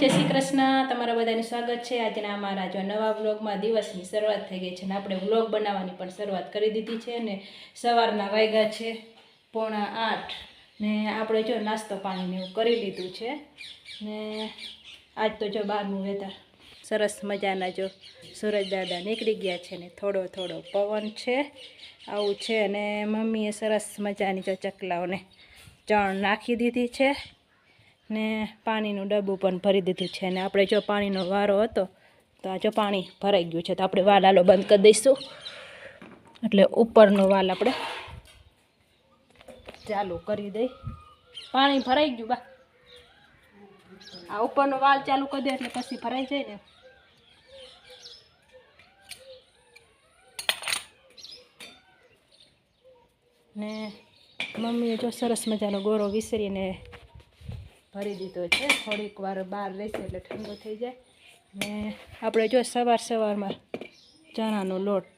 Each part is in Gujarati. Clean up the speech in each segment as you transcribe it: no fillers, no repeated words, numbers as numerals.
જય શ્રી કૃષ્ણ, તમારા બધાનું સ્વાગત છે આજના અમારા જો નવા વ્લોગમાં. દિવસની શરૂઆત થઈ ગઈ છે ને આપણે વ્લોગ બનાવવાની પણ શરૂઆત કરી દીધી છે ને સવારના વાગ્યા છે 7:45 ને આપણે જો નાસ્તો પાણીને એવું કરી લીધું છે ને આજ તો જો બહારનું વેધર સરસ મજાના જો સૂરજ દાદા નીકળી ગયા છે ને થોડો થોડો પવન છે આવું છે. અને મમ્મીએ સરસ મજાની જો ચકલાઓને ચણ નાખી દીધી છે ને પાણીનું ડબ્બું પણ ભરી દીધું છે. ને આપણે જો પાણીનો વારો હતો તો આ જો પાણી ભરાઈ ગયું છે તો આપણે વાલ આલો બંધ કરી દઈશું એટલે ઉપરનો વાલ આપણે ચાલુ કરી દઈ. પાણી ભરાઈ ગયું બા, આ ઉપરનો વાલ ચાલુ કરી દે એટલે પછી ભરાઈ જાય ને મમ્મીએ જો સરસ મજાનો ગોરો વિસરીને ભરી દીધો છે. થોડીક વાર બહાર રહેશે એટલે ઠંડો થઈ જાય. ને આપણે જો સવારમાં ચણાનો લોટ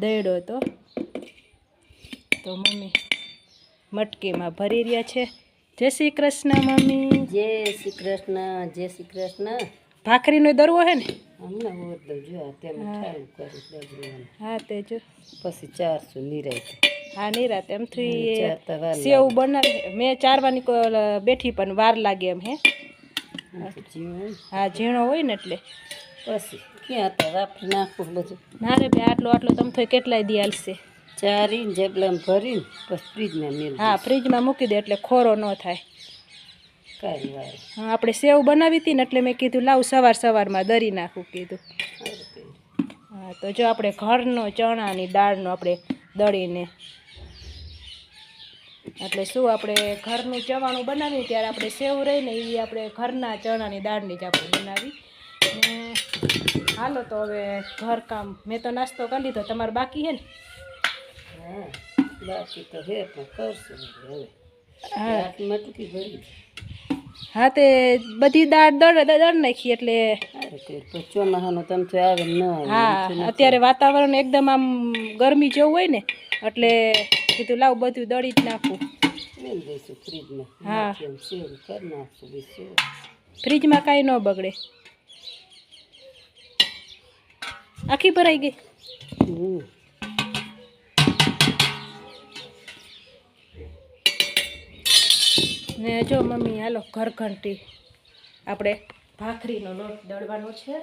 દળ્યો હતો તો મમ્મી મટકીમાં ભરી રહ્યા છે. જય શ્રી કૃષ્ણ મમ્મી. જય શ્રી કૃષ્ણ, જય શ્રી કૃષ્ણ. ભાખરીનો દરવો હે ને હમણાં હોત જો તેમાં હા તે જો પછી 400 નિરાય. હા નિરાત એમથી સેવ બનાવી મેં ચારવાની બેઠી પણ વાર લાગે એમ હે. હા ઝીણો હોય ને એટલે પછી ક્યાં હતા વાપરી નાખવું બધું. ના રે ભાઈ આટલો તમે તો કેટલાય દી હાલશે. ચારીને જેબલામાં ભરીને પછી ફ્રીજમાં મેળ. હા ફ્રીજમાં મૂકી દે એટલે ખોરો ન થાય. કાંઈ વાર હા આપણે સેવ બનાવી હતી ને એટલે મેં કીધું લાવ સવારમાં દરી નાખું કીધું. હા તો જો આપણે ઘરનો ચણાની દાળનો આપણે દળીને એટલે શું આપણે ઘરનું ચવાણું બનાવીએ ત્યારે આપણે સેવ રહીને એ આપણે ઘરના ચણાની દાળની જ આપણે બનાવી. ને હાલો તો હવે ઘરકામ મેં તો નાસ્તો કરી લીધો, તમારે બાકી છે ને? હા બાકી તો હે પણ કરશું હવે. હા મટકી ભરી. હા તે બધી દાળ દળ નાખી એટલે ચોમાસાનું તમે તો આવે ન આવે. હા અત્યારે વાતાવરણ એકદમ આમ ગરમી જેવું હોય ને એટલે કીધું લાવ બધું દળી જ નાખું. મેળ દઈશું ફ્રીજમાં. હા સેવ કરી નાખશું બીજું. ફ્રીજમાં કાંઈ ન બગડે. આખી ભરાઈ ગઈ. ને જો મમ્મી હાલો ઘરઘંટી આપણે ભાખરીનો લોટ દળવાનો છે.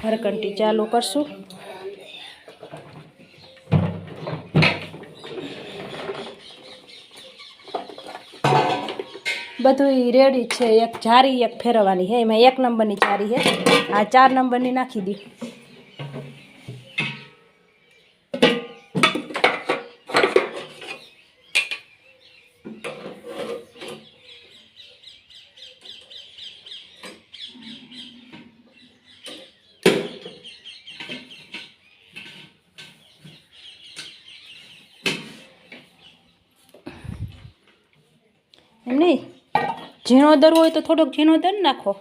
ઘરઘંટી ચાલુ કરશું. બધું રેડી છે. એક જારી એક ફેરવવાની છે, એમાં 1 નંબરની જારી છે, આ 4 નંબરની નાખી દી. એમ નહીં ઝીણો દરવો હોય તો થોડોક ઝીણો દર નાખો.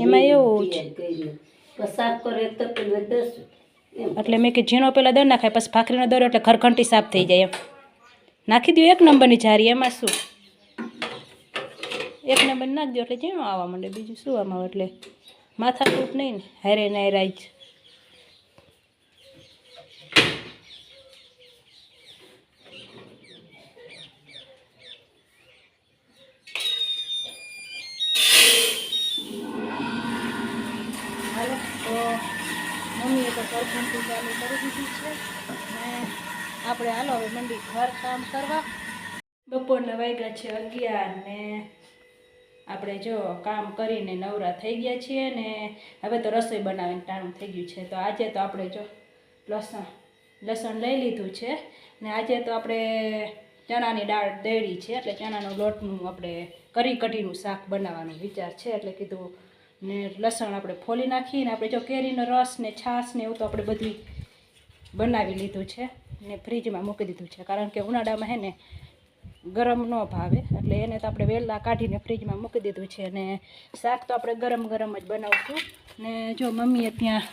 એમાં એવું એટલે મેં કે ઝીણો પહેલાં દર નાખાય પછી ભાખરીનો દરો એટલે ઘરઘંટી સાફ થઈ જાય એમ. નાખી દો 1 નંબરની જારી. એમાં શું 1 નંબર નાખી દો એટલે ઝીણો આવવા માંડે. બીજું શું આમાં એટલે માથાકૂટ નહીં ને હારે નાયરા જ. હાલો તો મમ્મીએ તો ઘરઘંટી ચાલુ કરી દીધી છે ને આપણે હાલો હવે મંડી ઘર કામ કરવા. બપોરના વાગ્યા છે 11 ને આપણે જો કામ કરીને નવરા થઈ ગયા છીએ ને હવે તો રસોઈ બનાવીને ટાણું થઈ ગયું છે. તો આજે તો આપણે જો લસણ લઈ લીધું છે ને આજે તો આપણે ચણાની દાળ દળી છે એટલે ચણાનો લોટનું આપણે કરી કઢીનું શાક બનાવવાનો વિચાર છે. એટલે કીધું ને લસણ આપણે ફોલી નાખીને આપણે જો કેરીનો રસ ને છાશ ને એવું તો આપણે બધું બનાવી લીધું છે ને ફ્રીજમાં મૂકી દીધું છે. કારણ કે ઉનાળામાં હે ને ગરમ ન ભાવે એટલે એને તો આપણે વહેલા કાઢીને ફ્રીજમાં મૂકી દીધું છે. અને શાક તો આપણે ગરમ જ બનાવશું. ને જો મમ્મીએ ત્યાં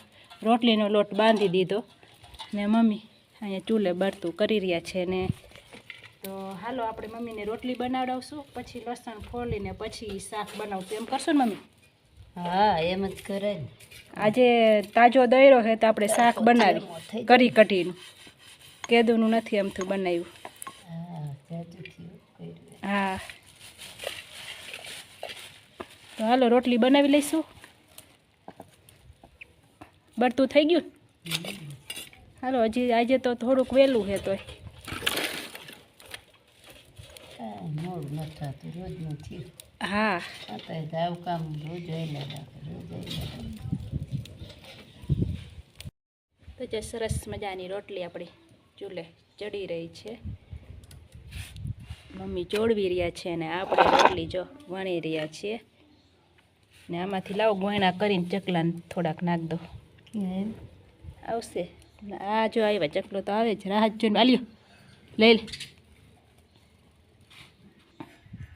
રોટલીનો લોટ બાંધી દીધો ને મમ્મી અહીંયા ચૂલે બળતું કરી રહ્યા છે ને તો હાલો આપણે મમ્મીને રોટલી બનાવડાવશું, પછી લસણ ફોલીને પછી શાક બનાવશું. એમ કરશો ને મમ્મી? હા એમ જ કરે ને. આજે તાજો દયરો છે તો આપણે શાક બનાવી કરી કઢીનું. કેદુનું નથી અમથું બનાવ્યું. હા જાજુ થયું કર્યું. હા તો હાલો રોટલી બનાવી લઈશું. બળતું થઈ ગયું. હાલો હજી આજે તો થોડુંક વહેલું છે તોય. કાંઈ મોડું નથી થતું, રોજનું થયું. હા અત્યારે તો આવું કામ રોજ આવેલા રાખે, રોજ આવેલા. તો જે સરસ મજાની રોટલી આપણી ચૂલે ચડી રહી છે. મમ્મી ચોળવી રહ્યા છે અને આપણે રોટલી જો વણી રહ્યા છીએ. ને આમાંથી લાવો ગોયણા કરીને ચકલાને થોડાક નાખ દો. આવશે આ જો આવ્યા ચકલો તો આવે જ. રાહત જોઈને આલ્યો લઈ લે.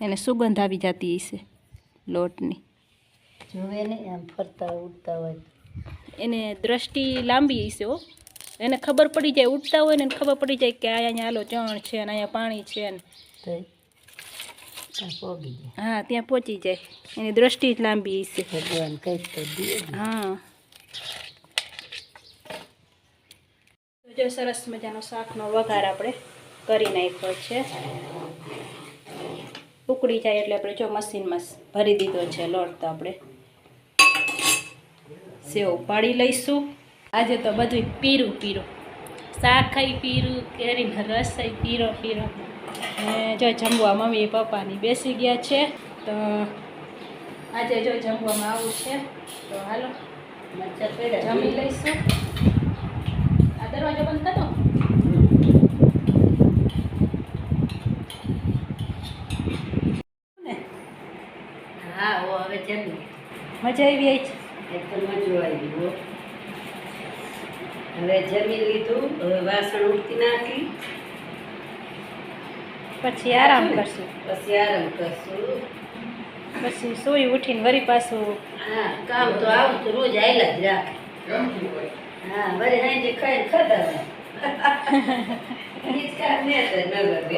એને સુગંધ આવી જતી હશે લોટની. જોવે ને આમ ફરતા ઉડતા હોય. એને દ્રષ્ટિ લાંબી હશે હો. એને ખબર પડી જાય, ઉડતા હોય ને એને ખબર પડી જાય કે અહીંયા હાલો ચણ છે ને અહીંયા પાણી છે ને. પોગી જાય. હા ત્યાં પહોંચી જાય. એની દ્રષ્ટિ જ લાંબી હશે. ભગવાન કંઈક તો દે. હા તો જો સરસ મજાનો શાકનો વઘાર આપણે કરી નાખ્યો છે. ઉકળી જાય એટલે આપણે જો મશીનમાં ભરી દીધો છે લોટ. તો આપણે સેવ પાડી લઈશું. આજે તો બધું પીરું પીરું, શાક ખાઈ પીરું, કેરીનો રસ ખાઈ પીરો પીરો. ને જો જમવા મમ્મી પપ્પાની બેસી ગયા છે. તો આજે જો જમવામાં આવું છે. તો હાલો મરચાં પડ્યા જમી લઈશું. આ દરવાજો બંધ કરી દો. હા ઓ હવે જમી. મજા આવી છે. એકદમ મજો આવી હો. હવે જમી લીધું, હવે વાસણ ઉઠી નાખી, પછી આરામ કરશું. પછી આરામ કરશું. પછી સૂઈ ઉઠીને વળી પાછું. હા કામ તો આવું તો રોજ આયલા જ રાખે. હા વળી હાંજે ખાઈને ખાતા હોય. ઈ જ કામ ને તો નગર બે.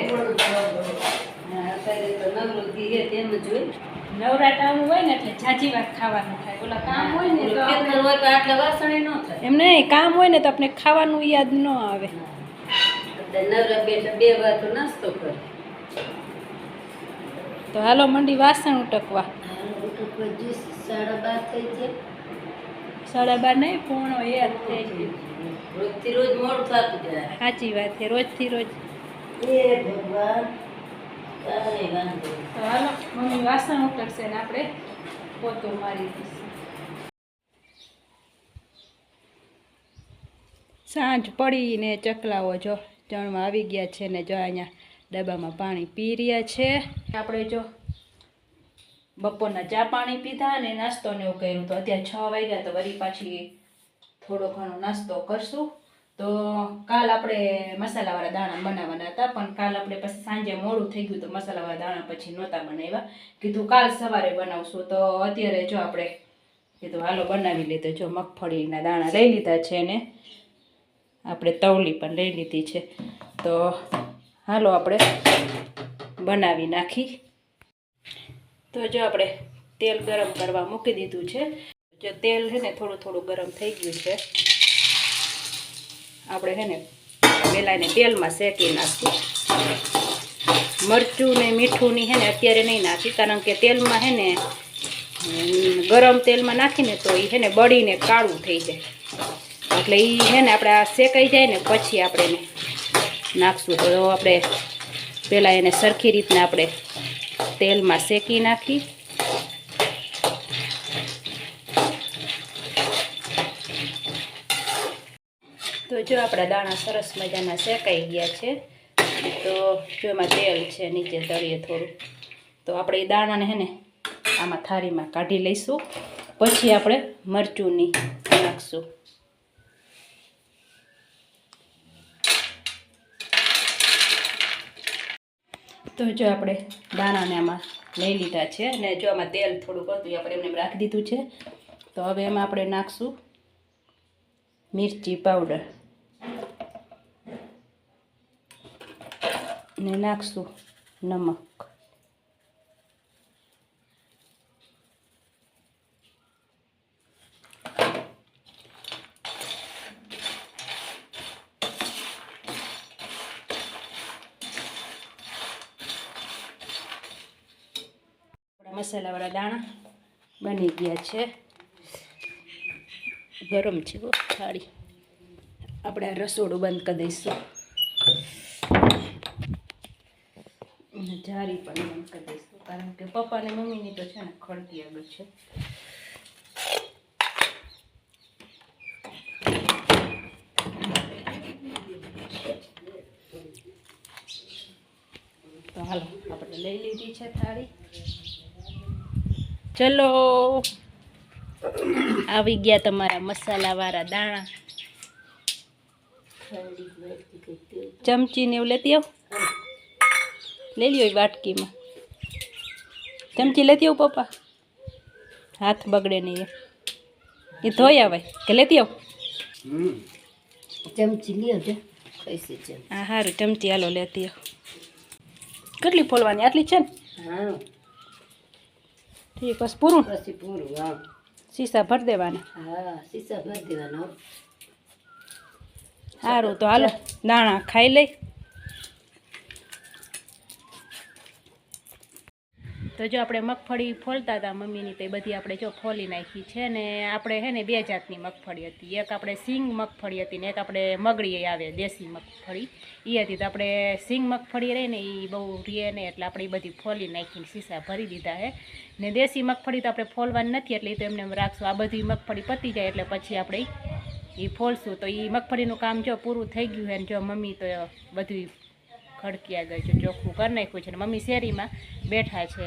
હા અત્યારે તો નવરું દી હે તેમ જ હોય. નવરાટાનું હોય ને એટલે જાજી વાત ખાવાનું થાય. ઓલા કામ હોય ને તો ખેતર હોય તો આટલા વાસણે ન થાય. એમ નહીં, કામ હોય ને તો આપણે ખાવાનું યાદ ન આવે. નવરા બેઠા બે વાર તો નાસ્તો કરે. તો હાલો મંડી વાસણ ઉટકવા. 12:30 થઈ જાય. 12:30 નહીં, 1:45 થઈ ગયું. રોજથી રોજ મોડું થતું જાય. સાચી વાત છે, રોજથી રોજ. એ ભગવાન તારે વાંધો. તો હાલો મમ્મી વાસણ ઉટકશે ને આપણે પોતું મારી દઈશું. સાંજ પડીને ચકલાઓ જો ચણમાં આવી ગયા છે ને જો અહીંયા ડબ્બામાં પાણી પી રહ્યા છે. આપણે જો બપોરના ચા પાણી પીધા અને નાસ્તો ને એવું કર્યું. તો અત્યારે 6 વાગ્યા તો વળી પાછી થોડો ઘણો નાસ્તો કરશું. તો કાલ આપણે મસાલાવાળા દાણા બનાવવાના હતા, પણ કાલ આપણે પછી સાંજે મોડું થઈ ગયું તો મસાલાવાળા દાણા પછી નહોતા બનાવ્યા. કીધું કાલ સવારે બનાવશું. તો અત્યારે જો આપણે કીધું હાલો બનાવી લીધો. જો મગફળીના દાણા લઈ લીધા છે ને આપણે તવલી પણ લઈ લીધી છે. તો હાલો આપણે બનાવી નાખી. તો જો આપણે તેલ ગરમ કરવા મૂકી દીધું છે. જો તેલ છે ને થોડું થોડું ગરમ થઈ ગયું છે. આપણે છે ને પહેલાં એને તેલમાં શેકી નાખશું. મરચું ને મીઠું ની છે ને અત્યારે નહીં નાખી, કારણ કે તેલમાં છે ને ગરમ તેલમાં નાખીને તો એ છે ને બળીને કાળું થઈ જાય. એટલે એ છે ને આપણે આ શેકાઈ જાય ને પછી આપણે એને નાખશું. તો આપણે પહેલાં એને સરખી રીતના આપણે તેલમાં શેકી નાખી. તો જો આપણા દાણા સરસ મજાના શેકાઈ ગયા છે. તો જો એમાં તેલ છે નીચે તળીએ થોડું. તો આપણે એ દાણાને છે ને આમાં થાળીમાં કાઢી લઈશું. પછી આપણે મરચુંની નાખશું. તો જો આપણે દાણાને આમાં લઈ લીધા છે અને જો આમાં તેલ થોડુંક હતું આપણે એમને રાખી દીધું છે. તો હવે એમાં આપણે નાખશું મિરચી પાવડર ને નાખશું નમક. મસાલાવાળા દાણા બની ગયા છે. ગરમ છે થાળી. આપણે આ રસોડું બંધ કરી દઈશું. જારી પણ બંધ કરી દઈશું કારણ કે પપ્પા ને મમ્મીની તો છે ને ખડકી આગળ છે. તો હાલો આપણે લઈ લીધી છે થાળી. ચલો આવી ગયા તમારા મસાલાવાળા દાણા. ચમચી ને એવું લેતી આવ. લઈ લ્યો વાટકીમાં. ચમચી લેતી આવ પપ્પા. હાથ બગડે નહીં એ ધોઈ આવે કે લેતી આવ. ચમચી લ્યો છે. હા સારું ચમચી હાલો લેતી આવ. કેટલી ફોલવાની? આટલી છે ને? હા ઠીક બસ પૂરું. પછી પૂરું. હા શીશા ભરી દેવાના. હા સીસા ભરી દેવાનો. સારું તો હાલો દાણા ખાઈ લઈ. તો જો આપણે મગફળી ફોલતા હતા મમ્મીની તો એ બધી આપણે જો ફોલી નાખી છે. ને આપણે છે ને 2 જાતની મગફળી હતી. એક આપણે સિંગ મગફળી હતી ને એક આપણે મગડી આવે દેશી મગફળી એ હતી. તો આપણે સિંગ મગફળી રહી ને એ બહુ રીએ ને એટલે આપણે એ બધી ફોલી નાખીને શીશા ભરી દીધા છે. ને દેશી મગફળી તો આપણે ફોલવાની નથી એટલે એ તો એમને એમ રાખશું. આ બધી મગફળી પતી જાય એટલે પછી આપણે એ ફોલશું. તો એ મગફળીનું કામ જો પૂરું થઈ ગયું છે. ને જો મમ્મી તો બધું ખડકી આગળ જો ચોખ્ખું કરી નાખ્યું છે. ને મમ્મી શેરીમાં બેઠા છે.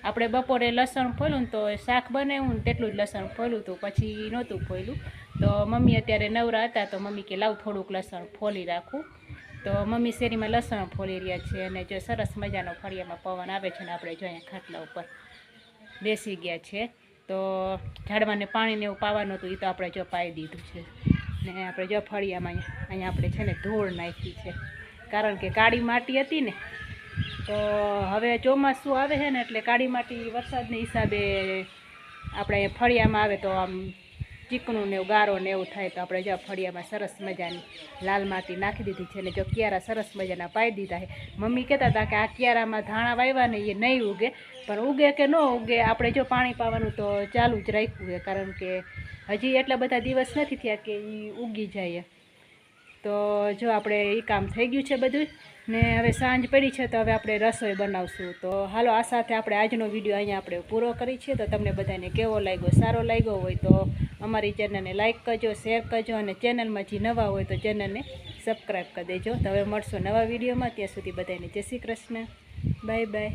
આપણે બપોરે લસણ ફોલ્યું ને તો શાક બનાવ્યું ને તેટલું જ લસણ ફોલ્યું હતું પછી નહોતું ફોલ્યું. તો મમ્મી અત્યારે નવરા હતા તો મમ્મી કે લાવ થોડુંક લસણ ફોલી રાખું. તો મમ્મી શેરીમાં લસણ ફોલી રહ્યા છે. અને જો સરસ મજાનો ફળિયામાં પવન આવે છે. ને આપણે જો અહીંયા ખાટલા ઉપર બેસી ગયા છે. તો ઝાડવાને પાણીને એવું પાવાનું હતું એ તો આપણે જો પાઈ દીધું છે. ને આપણે જો ફળિયામાં અહીંયા આપણે છે ને ધૂળ નાખી છે કારણ કે કાળી માટી હતી ને. તો હવે ચોમાસું આવે છે ને એટલે કાળી માટી વરસાદના હિસાબે આપણે ફળિયામાં આવે તો આમ ચીકણું ને એવું ગારો ને એવું થાય. તો આપણે જો ફળિયામાં સરસ મજાની લાલ માટી નાખી દીધી છે. ને જો ક્યારા સરસ મજાના પાઈ દીધા છે. મમ્મી કહેતા હતા કે આ ક્યારામાં ધાણા વાવ્યા ને એ નહીં ઉગે પણ ઉગે કે ન ઉગે આપણે જો પાણી પાવાનું તો ચાલુ જ રાખ્યું છે કારણ કે હજી એટલા બધા દિવસ નથી થયા કે એ ઉગી જાય. તો જો આપણે એ કામ થઈ ગયું છે બધું. ને હવે સાંજ પડી છે તો હવે આપણે રસોઈ બનાવશું. તો હાલો આ સાથે આપણે આજનો વિડીયો અહીંયા આપણે પૂરો કરી છે. તો તમને બધાને કેવો લાગ્યો? સારો લાગ્યો હોય તો અમારી ચેનલને લાઇક કરજો, શેર કરજો અને ચેનલમાં જે નવા હોય તો ચેનલને સબસ્ક્રાઈબ કરી દેજો. તો હવે મળશું નવા વિડીયોમાં. ત્યાં સુધી બધાને જય શ્રી કૃષ્ણ. Bye bye.